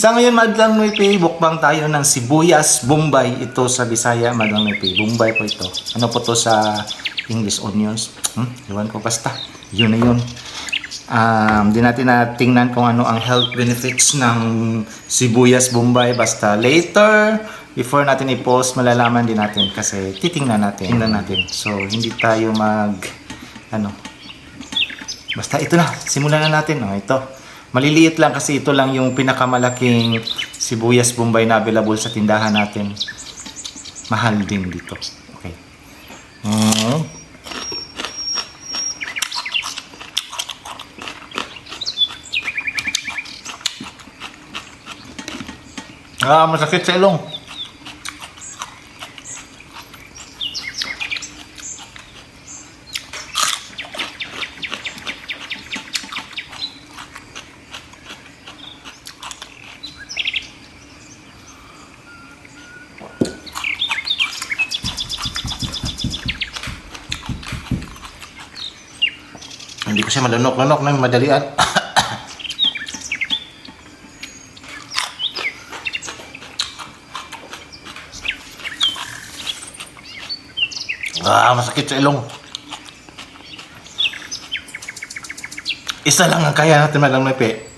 Sa ngayon, Madlang Nuipi, bukbang tayo ng sibuyas bombay. Ito sa Bisaya, Madlang Nuipi. Bombay po ito. Ano po to sa English, onions? Iwan ko, basta. Yun na yun. Di natin tingnan kung ano ang health benefits ng sibuyas bombay. Basta later, before natin i-post, malalaman din natin. Kasi titingnan natin. Tingnan natin. So, hindi tayo basta ito na. Simulan na natin. Ito. Maliliit lang kasi ito lang yung pinakamalaking sibuyas bombay na available sa tindahan natin. Mahal din dito. Okay. Masakit sa ilong. Hindi ko siya malunok-lunok ng madalian. Masakit sa ilong. Isa lang ang kaya natin, Madlang Nuipi.